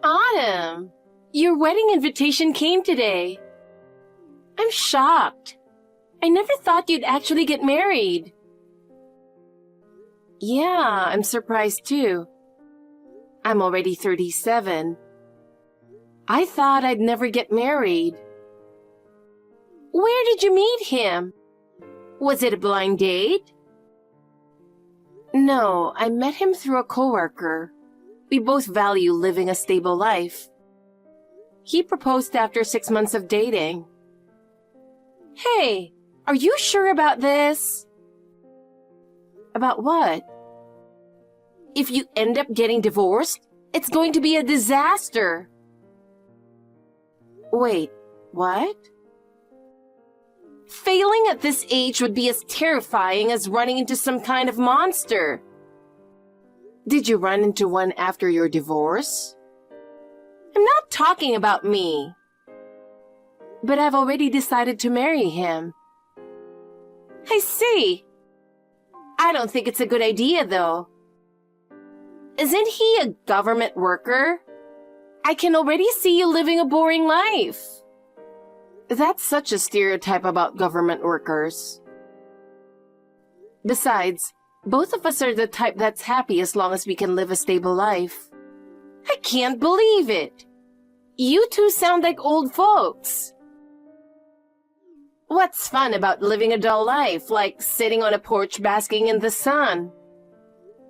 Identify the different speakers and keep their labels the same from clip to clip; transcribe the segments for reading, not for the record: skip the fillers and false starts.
Speaker 1: Autumn, your wedding invitation came today. I'm shocked. I never thought you'd actually get married. Yeah, I'm surprised too. I'm already 37. I thought I'd never get married. Where did you meet him? Was it a blind date? No, I met him through a coworker. We both value living a stable life. He proposed after 6 months of dating. Hey, are you sure about this? About what? If you end up getting divorced, it's going to be a disaster. Wait, what? Failing at this age would be as terrifying as running into some kind of monster. Did you run into one after your divorce? I'm not talking about me. But I've already decided to marry him. I see. I don't think it's a good idea, though. Isn't he a government worker? I can already see you living a boring life. That's such a stereotype about government workers. Besides, both of us are the type that's happy as long as we can live a stable life. I can't believe it. You two sound like old folks. What's fun about living a dull life, like sitting on a porch basking in the sun?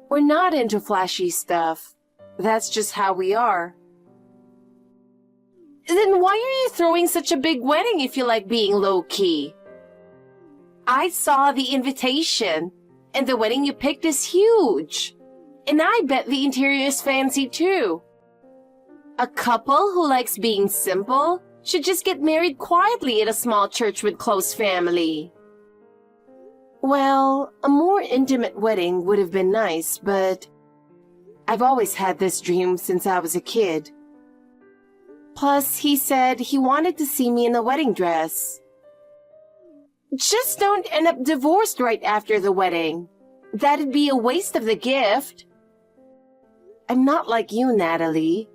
Speaker 1: We're not into flashy stuff. That's just how we are. Then why are you throwing such a big wedding if you like being low-key? I saw the invitation, and the wedding you picked is huge. And I bet the interior is fancy too. A couple who likes being simple should just get married quietly at a small church with close family. Well, a more intimate wedding would have been nice, but I've always had this dream since I was a kid. Plus, he said he wanted to see me in a wedding dress. Just don't end up divorced right after the wedding. That'd be a waste of the gift. I'm not like you, Natalie.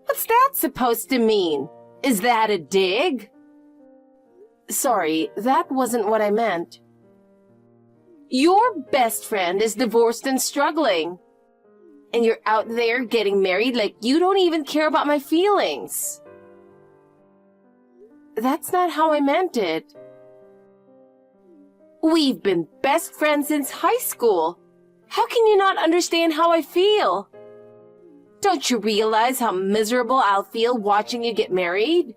Speaker 1: What's that supposed to mean? Is that a dig? Sorry, that wasn't what I meant. Your best friend is divorced and struggling. And you're out there getting married like you don't even care about my feelings. That's not how I meant it. We've been best friends since high school. How can you not understand how I feel? Don't you realize how miserable I'll feel watching you get married?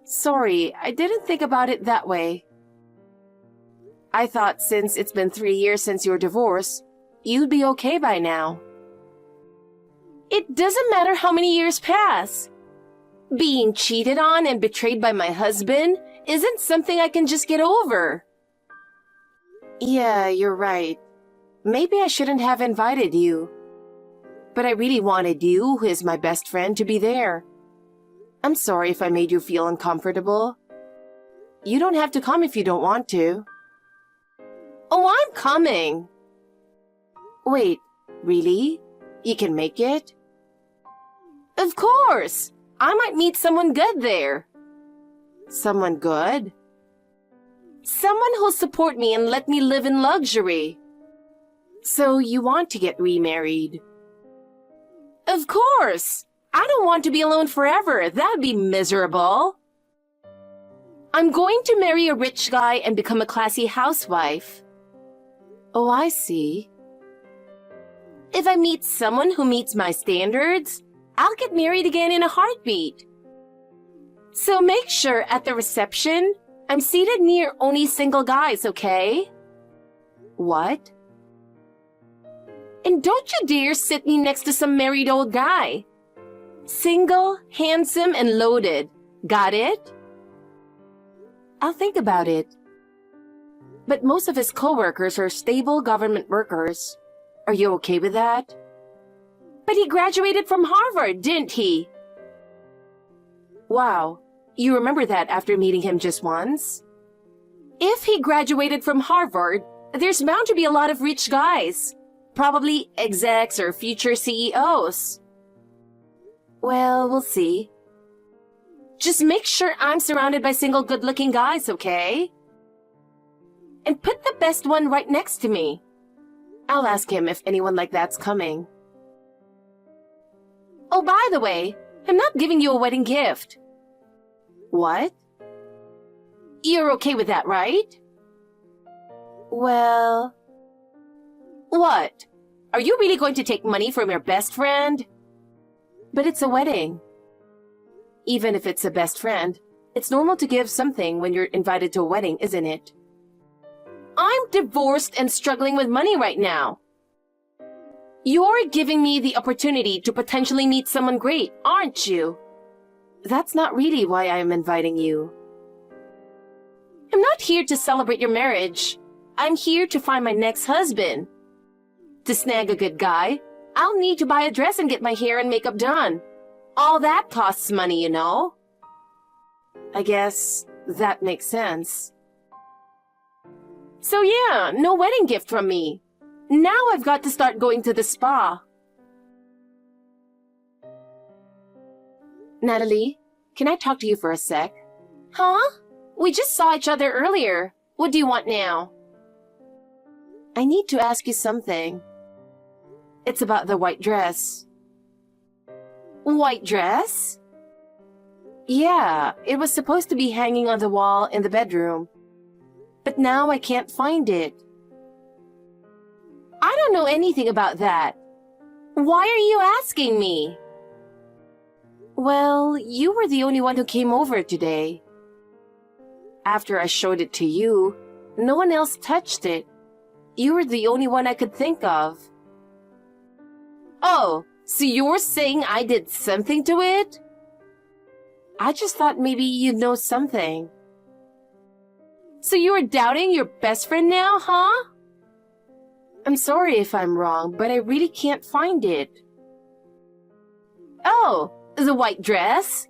Speaker 1: Sorry, I didn't think about it that way. I thought since it's been 3 years since your divorce, you'd be okay by now. It doesn't matter how many years pass. Being cheated on and betrayed by my husband isn't something I can just get over. Yeah, you're right. Maybe I shouldn't have invited you. But I really wanted you, who is my best friend, to be there. I'm sorry if I made you feel uncomfortable. You don't have to come if you don't want to. Oh, I'm coming. Wait, really? You can make it? Of course! I might meet someone good there. Someone good? Someone who'll support me and let me live in luxury. So you want to get remarried? Of course! I don't want to be alone forever. That'd be miserable. I'm going to marry a rich guy and become a classy housewife. Oh, I see. If I meet someone who meets my standards, I'll get married again in a heartbeat. So make sure at the reception, I'm seated near only single guys, okay? What? And don't you dare sit me next to some married old guy. Single, handsome, and loaded. Got it? I'll think about it. But most of his coworkers are stable government workers. Are you okay with that? But he graduated from Harvard, didn't he? Wow, you remember that after meeting him just once? If he graduated from Harvard, there's bound to be a lot of rich guys. Probably execs or future CEOs. Well, we'll see. Just make sure I'm surrounded by single good-looking guys, okay? And put the best one right next to me. I'll ask him if anyone like that's coming. Oh, by the way, I'm not giving you a wedding gift. What? You're okay with that, right? Well... What? Are you really going to take money from your best friend? But it's a wedding. Even if it's a best friend, it's normal to give something when you're invited to a wedding, isn't it? I'm divorced and struggling with money right now. You're giving me the opportunity to potentially meet someone great, aren't you? That's not really why I'm inviting you. I'm not here to celebrate your marriage. I'm here to find my next husband. To snag a good guy, I'll need to buy a dress and get my hair and makeup done. All that costs money, you know. I guess that makes sense. So yeah, no wedding gift from me. Now I've got to start going to the spa. Natalie, can I talk to you for a sec? Huh? We just saw each other earlier. What do you want now? I need to ask you something. It's about the white dress. White dress? Yeah, it was supposed to be hanging on the wall in the bedroom. But now I can't find it. I don't know anything about that. Why are you asking me? Well, you were the only one who came over today. After I showed it to you, no one else touched it. You were the only one I could think of. Oh, so you're saying I did something to it? I just thought maybe you'd know something. So you are doubting your best friend now, huh? I'm sorry if I'm wrong, but I really can't find it. Oh, the white dress?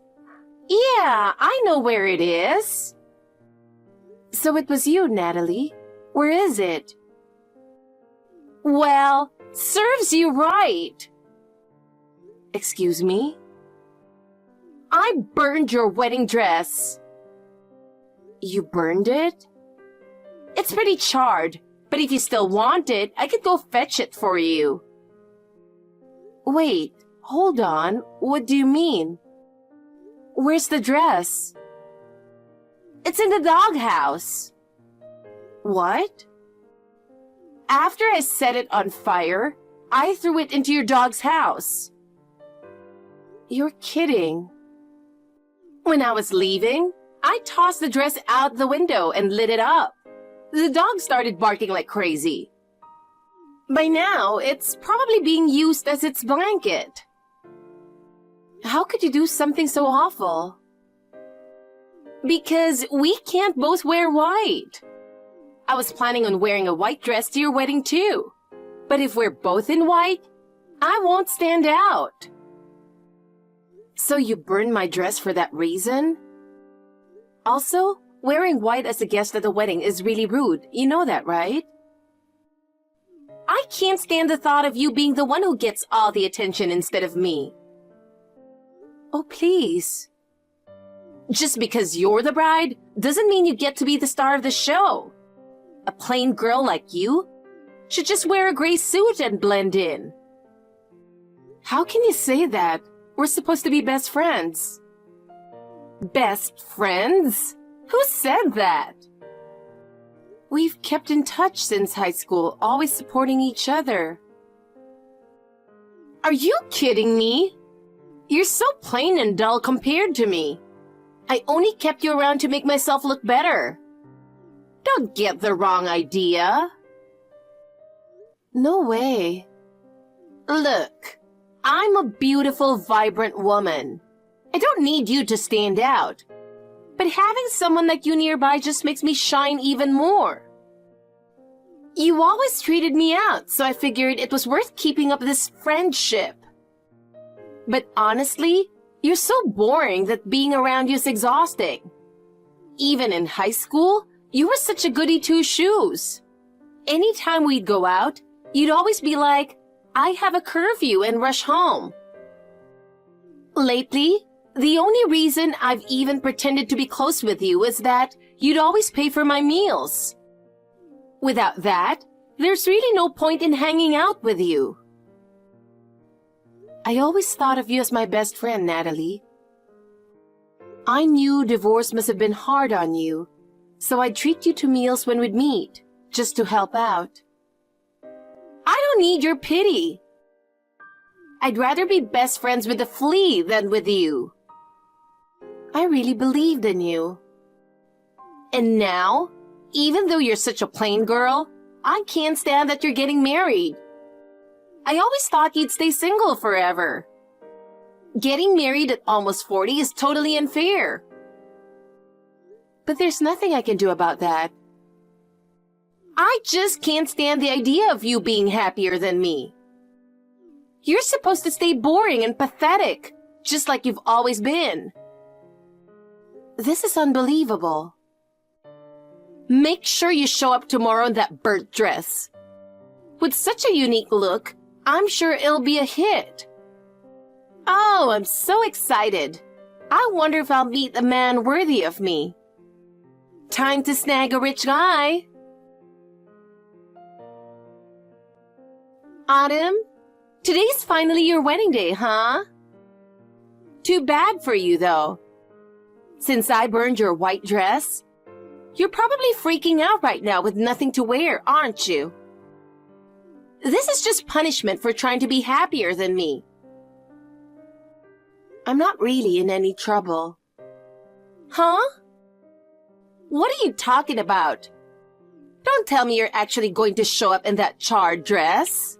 Speaker 1: Yeah, I know where it is. So it was you, Natalie. Where is it? Well, serves you right. Excuse me? I burned your wedding dress. You burned it? It's pretty charred, but if you still want it, I could go fetch it for you. Wait, hold on. What do you mean? Where's the dress? It's in the doghouse. What? After I set it on fire, I threw it into your dog's house. You're kidding. When I was leaving, I tossed the dress out the window and lit it up. The dog started barking like crazy. By now, it's probably being used as its blanket. How could you do something so awful? Because we can't both wear white. I was planning on wearing a white dress to your wedding too. But if we're both in white, I won't stand out. So you burned my dress for that reason? Also, wearing white as a guest at the wedding is really rude. You know that, right? I can't stand the thought of you being the one who gets all the attention instead of me. Oh, please. Just because you're the bride doesn't mean you get to be the star of the show. A plain girl like you should just wear a gray suit and blend in. How can you say that? We're supposed to be best friends. Best friends? Who said that? We've kept in touch since high school, always supporting each other. Are you kidding me? You're so plain and dull compared to me. I only kept you around to make myself look better. Don't get the wrong idea. No way. Look, I'm a beautiful, vibrant woman. I don't need you to stand out. But having someone like you nearby just makes me shine even more. You always treated me out, so I figured it was worth keeping up this friendship. But honestly, you're so boring that being around you is exhausting. Even in high school, you were such a goody two-shoes. Anytime we'd go out, you'd always be like, I have a curfew and rush home. Lately, the only reason I've even pretended to be close with you is that you'd always pay for my meals. Without that, there's really no point in hanging out with you. I always thought of you as my best friend, Natalie. I knew divorce must have been hard on you, so I'd treat you to meals when we'd meet, just to help out. I don't need your pity. I'd rather be best friends with a flea than with you. I really believed in you. And now, even though you're such a plain girl, I can't stand that you're getting married. I always thought you'd stay single forever. Getting married at almost 40 is totally unfair. But there's nothing I can do about that. I just can't stand the idea of you being happier than me. You're supposed to stay boring and pathetic, just like you've always been. This is unbelievable. Make sure you show up tomorrow in that bird dress. With such a unique look, I'm sure it'll be a hit. Oh, I'm so excited. I wonder if I'll meet a man worthy of me. Time to snag a rich guy. Autumn, today's finally your wedding day, huh? Too bad for you, though. Since I burned your white dress, you're probably freaking out right now with nothing to wear, aren't you? This is just punishment for trying to be happier than me. I'm not really in any trouble. Huh? What are you talking about? Don't tell me you're actually going to show up in that charred dress.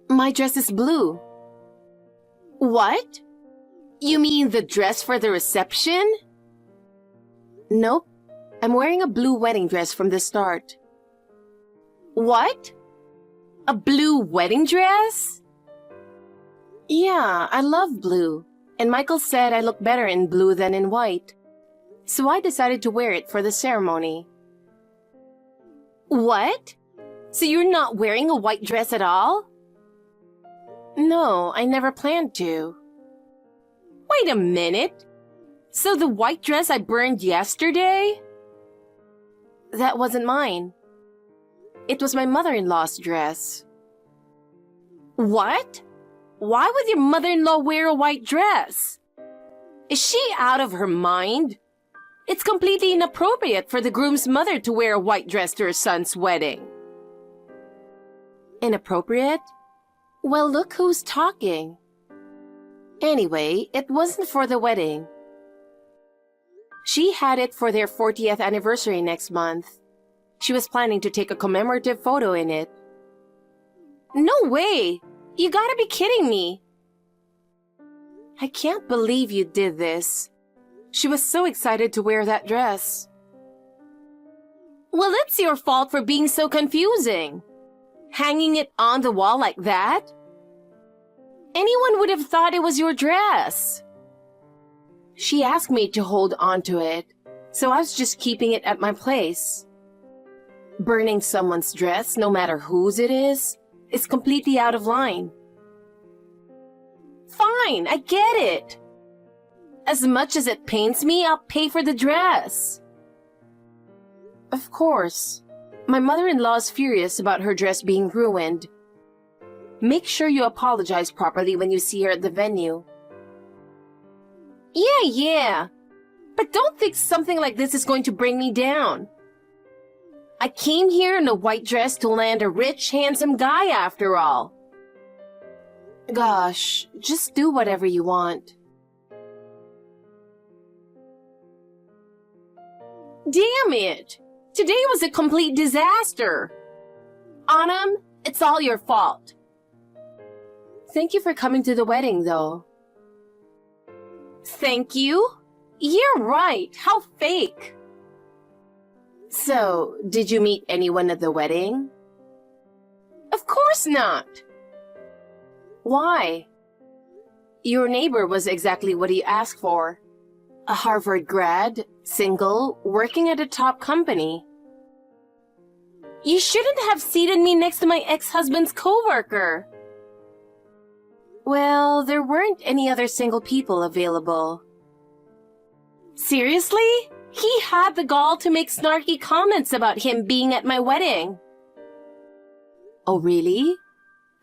Speaker 1: My dress is blue. What? You mean the dress for the reception? Nope. I'm wearing a blue wedding dress from the start. What? A blue wedding dress? Yeah, I love blue. And Michael said I look better in blue than in white. So I decided to wear it for the ceremony. What? So you're not wearing a white dress at all? No, I never planned to. Wait a minute. So the white dress I burned yesterday? That wasn't mine. It was my mother-in-law's dress. What? Why would your mother-in-law wear a white dress? Is she out of her mind? It's completely inappropriate for the groom's mother to wear a white dress to her son's wedding. Inappropriate? Well, look who's talking. Anyway, it wasn't for the wedding. She had it for their 40th anniversary next month. She was planning to take a commemorative photo in it. No way! You gotta be kidding me! I can't believe you did this. She was so excited to wear that dress. Well, it's your fault for being so confusing. Hanging it on the wall like that? Anyone would have thought it was your dress. She asked me to hold on to it, so I was just keeping it at my place. Burning someone's dress, no matter whose it is completely out of line. Fine, I get it. As much as it pains me, I'll pay for the dress. Of course. My mother-in-law's furious about her dress being ruined. Make sure you apologize properly when you see her at the venue. Yeah. But don't think something like this is going to bring me down. I came here in a white dress to land a rich, handsome guy after all. Gosh, just do whatever you want. Damn it! Today was a complete disaster. Autumn, it's all your fault. Thank you for coming to the wedding, though. Thank you? You're right. How fake. So, did you meet anyone at the wedding? Of course not. Why? Your neighbor was exactly what he asked for. A Harvard grad, single, working at a top company. You shouldn't have seated me next to my ex-husband's coworker. Well, there weren't any other single people available. Seriously? He had the gall to make snarky comments about him being at my wedding. Oh, really?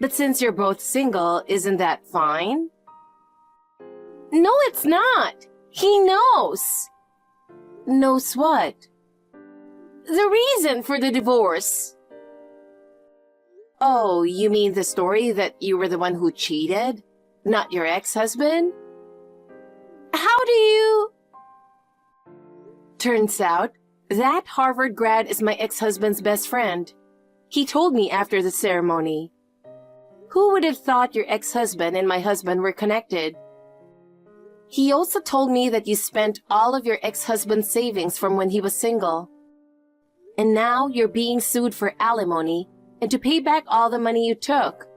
Speaker 1: But since you're both single, isn't that fine? No, it's not. He knows. Knows what? The reason for the divorce. Oh, you mean the story that you were the one who cheated? Not your ex-husband? How do you... Turns out, that Harvard grad is my ex-husband's best friend. He told me after the ceremony. Who would have thought your ex-husband and my husband were connected? He also told me that you spent all of your ex-husband's savings from when he was single. And now you're being sued for alimony and to pay back all the money you took.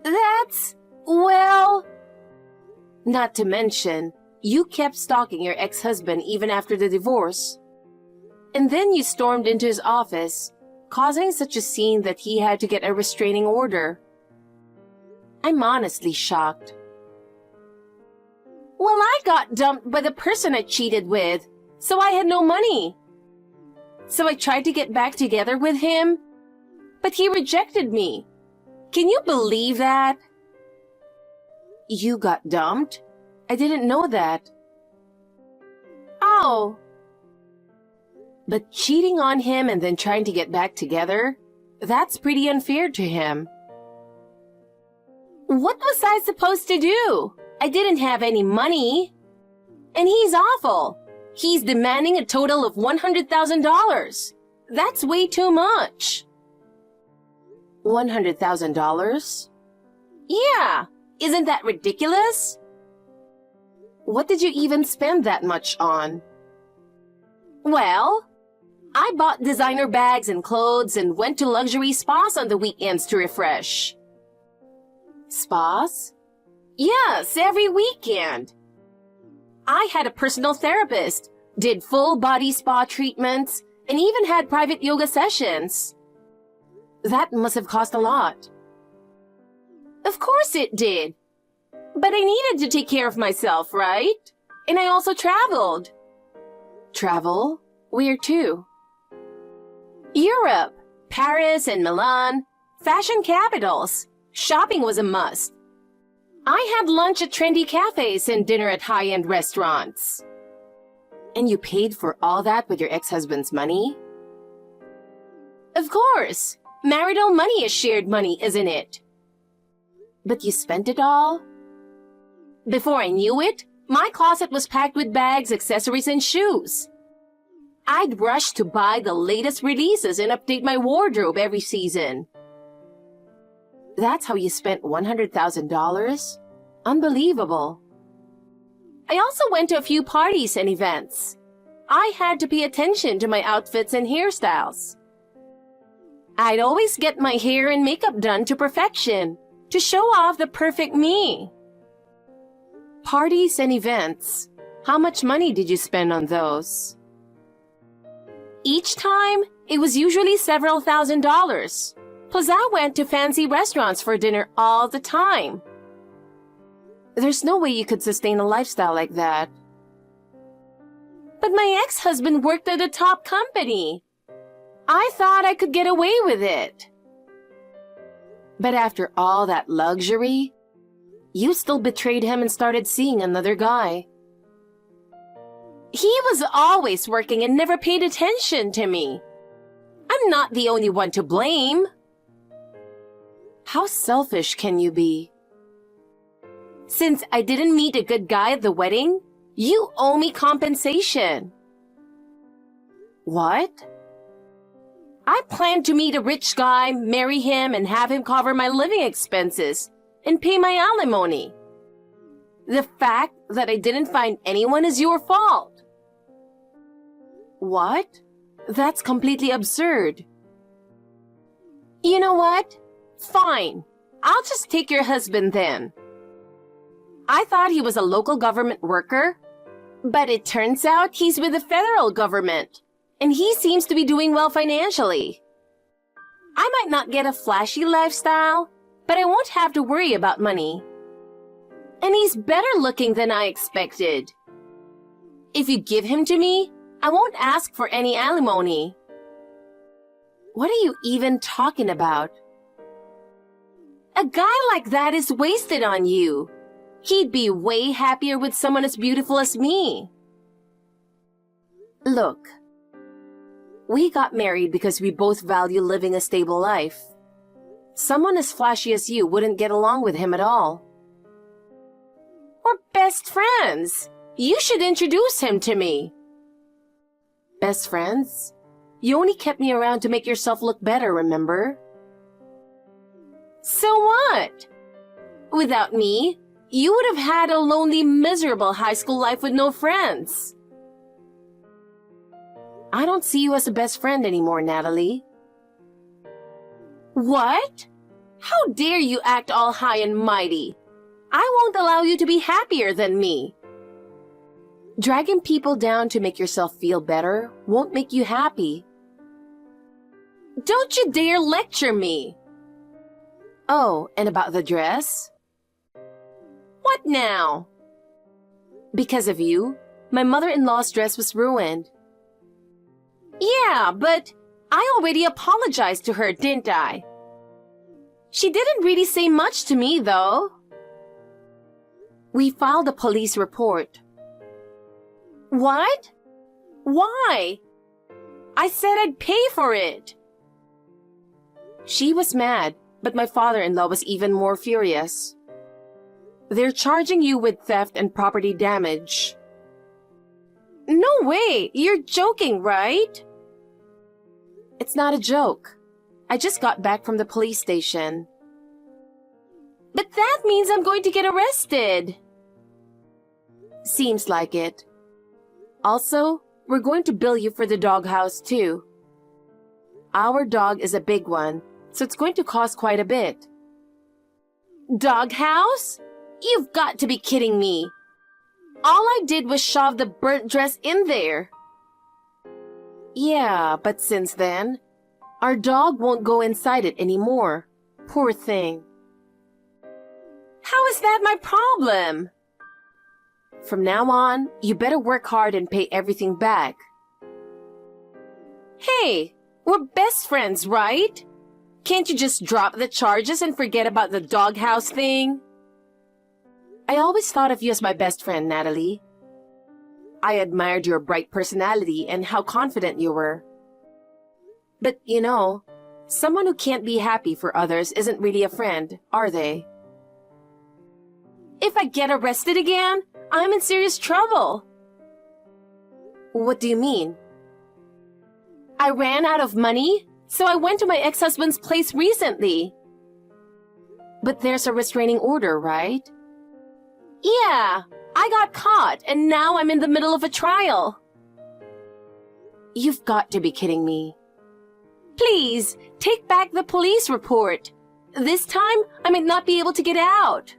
Speaker 1: That's... well... Not to mention, you kept stalking your ex-husband even after the divorce. And then you stormed into his office, causing such a scene that he had to get a restraining order. I'm honestly shocked. Well, I got dumped by the person I cheated with, so I had no money. So I tried to get back together with him, but he rejected me. Can you believe that? You got dumped? I didn't know that. Oh. But cheating on him and then trying to get back together, that's pretty unfair to him. What was I supposed to do? I didn't have any money. And he's awful. He's demanding a total of $100,000. That's way too much. $100,000? Yeah, isn't that ridiculous? What did you even spend that much on? Well, I bought designer bags and clothes and went to luxury spas on the weekends to refresh. Spas? Yes, every weekend. I had a personal therapist, did full body spa treatments, and even had private yoga sessions. That must have cost a lot. Of course it did. But I needed to take care of myself, right? And I also traveled. Travel? Where to? Europe, Paris and Milan, fashion capitals. Shopping was a must. I had lunch at trendy cafes and dinner at high-end restaurants. And you paid for all that with your ex-husband's money? Of course. Marital money is shared money, isn't it? But you spent it all? Before I knew it, my closet was packed with bags, accessories, and shoes. I'd rush to buy the latest releases and update my wardrobe every season. That's how you spent $100,000? Unbelievable. I also went to a few parties and events. I had to pay attention to my outfits and hairstyles. I'd always get my hair and makeup done to perfection, to show off the perfect me. Parties and events. How much money did you spend on those? Each time, it was usually several $1,000s. Plus I went to fancy restaurants for dinner all the time. There's no way you could sustain a lifestyle like that. But my ex-husband worked at a top company. I thought I could get away with it. But after all that luxury, you still betrayed him and started seeing another guy. He was always working and never paid attention to me. I'm not the only one to blame. How selfish can you be? Since I didn't meet a good guy at the wedding, you owe me compensation. What? I planned to meet a rich guy, marry him, and have him cover my living expenses and pay my alimony. The fact that I didn't find anyone is your fault. What? That's completely absurd. You know what? Fine. I'll just take your husband then. I thought he was a local government worker, but it turns out he's with the federal government, and he seems to be doing well financially. I might not get a flashy lifestyle, but I won't have to worry about money. And he's better looking than I expected. If you give him to me, I won't ask for any alimony. What are you even talking about? A guy like that is wasted on you. He'd be way happier with someone as beautiful as me. Look, we got married because we both value living a stable life. Someone as flashy as you wouldn't get along with him at all. We're best friends. You should introduce him to me. Best friends? You only kept me around to make yourself look better, remember? So what? Without me, you would have had a lonely, miserable high school life with no friends. I don't see you as a best friend anymore, Natalie. What? How dare you act all high and mighty? I won't allow you to be happier than me. Dragging people down to make yourself feel better won't make you happy. Don't you dare lecture me. Oh, and about the dress? What now? Because of you, my mother-in-law's dress was ruined. Yeah, but I already apologized to her, didn't I? She didn't really say much to me, though. We filed a police report. What? Why? I said I'd pay for it. She was mad, but my father-in-law was even more furious. They're charging you with theft and property damage. No way! You're joking, right? It's not a joke. I just got back from the police station. But that means I'm going to get arrested. Seems like it. Also, we're going to bill you for the doghouse too. Our dog is a big one, so it's going to cost quite a bit. Doghouse? You've got to be kidding me. All I did was shove the burnt dress in there. Yeah, but since then, our dog won't go inside it anymore. Poor thing. How is that my problem? From now on, you better work hard and pay everything back. Hey, we're best friends, right? Can't you just drop the charges and forget about the doghouse thing? I always thought of you as my best friend, Natalie. I admired your bright personality and how confident you were. But, you know, someone who can't be happy for others isn't really a friend, are they? If I get arrested again, I'm in serious trouble. What do you mean? I ran out of money, so I went to my ex-husband's place recently. But there's a restraining order, right? Yeah, I got caught, and now I'm in the middle of a trial. You've got to be kidding me. Please, take back the police report. This time, I might not be able to get out.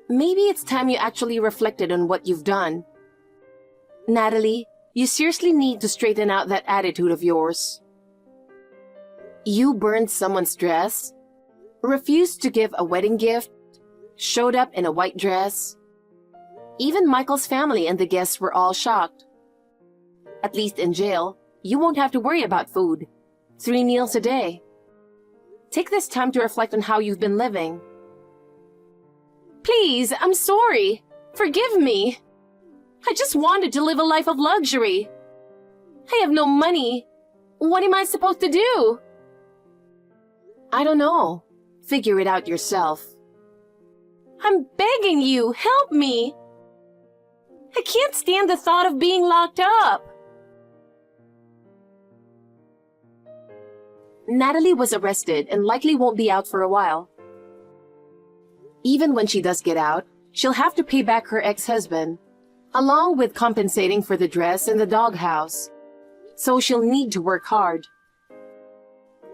Speaker 1: Maybe it's time you actually reflected on what you've done. Natalie, you seriously need to straighten out that attitude of yours. You burned someone's dress, refused to give a wedding gift, showed up in a white dress. Even Michael's family and the guests were all shocked. At least in jail, you won't have to worry about food. 3 meals a day. Take this time to reflect on how you've been living. Please, I'm sorry. Forgive me. I just wanted to live a life of luxury. I have no money. What am I supposed to do? I don't know. Figure it out yourself. I'm begging you, help me. I can't stand the thought of being locked up. Natalie was arrested and likely won't be out for a while. Even when she does get out, she'll have to pay back her ex-husband, along with compensating for the dress and the doghouse. So she'll need to work hard.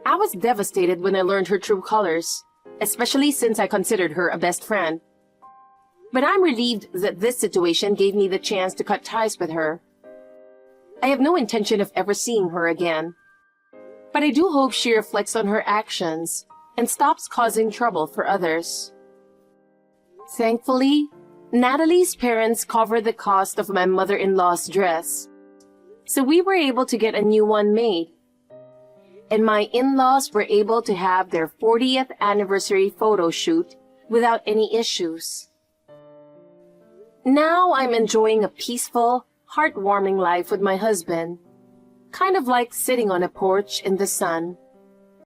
Speaker 1: I was devastated when I learned her true colors, especially since I considered her a best friend. But I'm relieved that this situation gave me the chance to cut ties with her. I have no intention of ever seeing her again. But I do hope she reflects on her actions and stops causing trouble for others. Thankfully, Natalie's parents covered the cost of my mother-in-law's dress, so we were able to get a new one made. And my in-laws were able to have their 40th anniversary photo shoot without any issues. Now I'm enjoying a peaceful, heartwarming life with my husband, kind of like sitting on a porch in the sun.